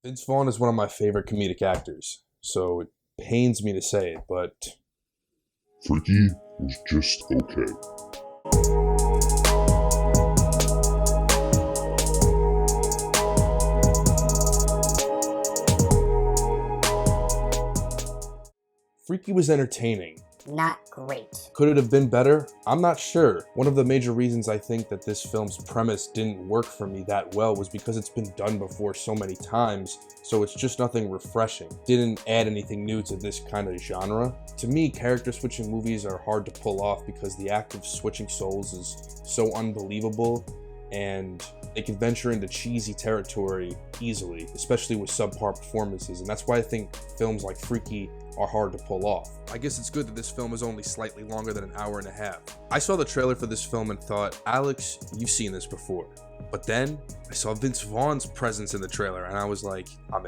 Vince Vaughn is one of my favorite comedic actors, so it pains me to say it, but Freaky was just okay. Freaky was entertaining. Not great. Could it have been better? I'm not sure. One of the major reasons I think that this film's premise didn't work for me that well was because it's been done before so many times, so it's just nothing refreshing. Didn't add anything new to this kind of genre. To me, character switching movies are hard to pull off because the act of switching souls is so unbelievable, and they can venture into cheesy territory easily, especially with subpar performances, and that's why I think films like Freaky are hard to pull off. I guess it's good that this film is only slightly longer than an hour and a half. I saw the trailer for this film and thought, Alex, you've seen this before. But then I saw Vince Vaughn's presence in the trailer and I was like, I'm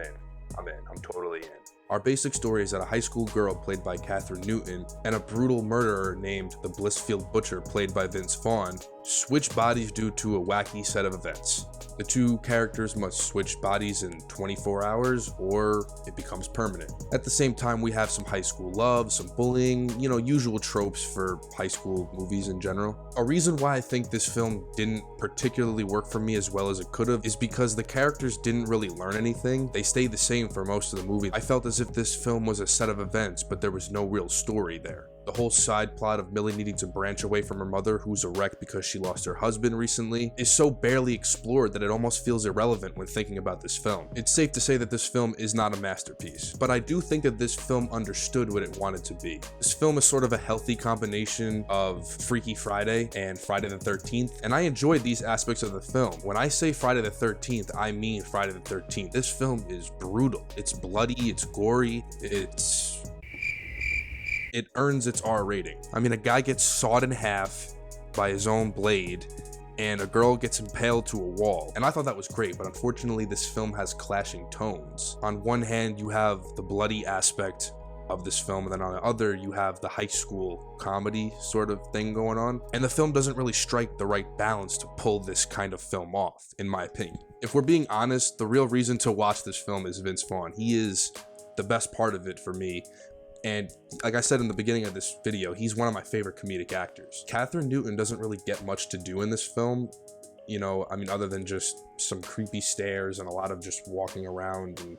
totally in. Our basic story is that a high school girl played by Kathryn Newton and a brutal murderer named the Blissfield Butcher played by Vince Vaughn switch bodies due to a wacky set of events. The two characters must switch bodies in 24 hours or it becomes permanent. At the same time, we have some high school love, some bullying, usual tropes for high school movies in general. A reason why I think this film didn't particularly work for me as well as it could have is because the characters didn't really learn anything. They stayed the same for most of the movie. I felt as if this film was a set of events, but there was no real story there. The whole side plot of Millie needing to branch away from her mother, who's a wreck because she lost her husband recently, is so barely explored that it almost feels irrelevant when thinking about this film. It's safe to say that this film is not a masterpiece, but I do think that this film understood what it wanted to be. This film is sort of a healthy combination of Freaky Friday and Friday the 13th, and I enjoyed these aspects of the film. When I say Friday the 13th, I mean Friday the 13th. This film is brutal. It's bloody, it's gory, it earns its R rating. I mean, a guy gets sawed in half by his own blade and a girl gets impaled to a wall. And I thought that was great, but unfortunately this film has clashing tones. On one hand, you have the bloody aspect of this film, and then on the other, you have the high school comedy sort of thing going on. And the film doesn't really strike the right balance to pull this kind of film off, in my opinion. If we're being honest, the real reason to watch this film is Vince Vaughn. He is the best part of it for me. And like I said in the beginning of this video, he's one of my favorite comedic actors. Kathryn Newton doesn't really get much to do in this film, other than just some creepy stares and a lot of just walking around and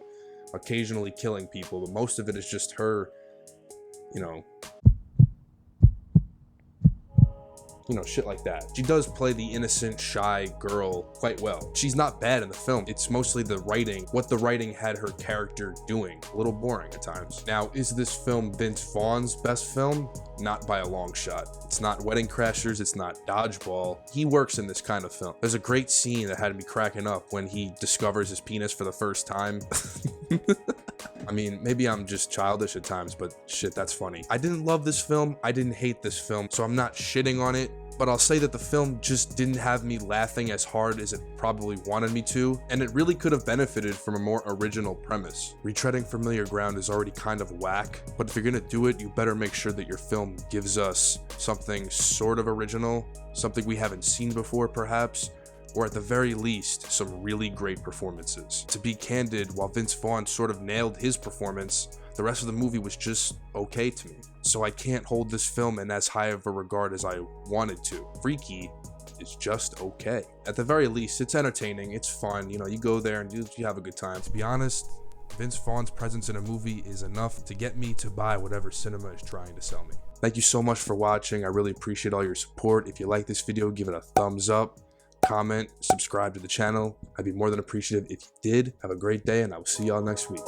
occasionally killing people, but most of it is just her, shit like that. She does play the innocent, shy girl quite well. She's not bad in the film. It's mostly the writing, what the writing had her character doing. A little boring at times. Now, is this film Vince Vaughn's best film? Not by a long shot. It's not Wedding Crashers, it's not Dodgeball. He works in this kind of film. There's a great scene that had me cracking up when he discovers his penis for the first time. I mean, maybe I'm just childish at times, but shit, that's funny. I didn't love this film. I didn't hate this film, so I'm not shitting on it. But I'll say that the film just didn't have me laughing as hard as it probably wanted me to, and it really could have benefited from a more original premise. Retreading familiar ground is already kind of whack, but if you're gonna do it, you better make sure that your film gives us something sort of original, something we haven't seen before perhaps, or at the very least, some really great performances. To be candid, while Vince Vaughn sort of nailed his performance, the rest of the movie was just okay to me. So I can't hold this film in as high of a regard as I wanted to. Freaky is just okay. At the very least, it's entertaining, it's fun, you go there and you have a good time. To be honest, Vince Vaughn's presence in a movie is enough to get me to buy whatever cinema is trying to sell me. Thank you so much for watching. I really appreciate all your support. If you like this video, give it a thumbs up. Comment, subscribe to the channel. I'd be more than appreciative if you did. Have a great day, and I will see y'all next week.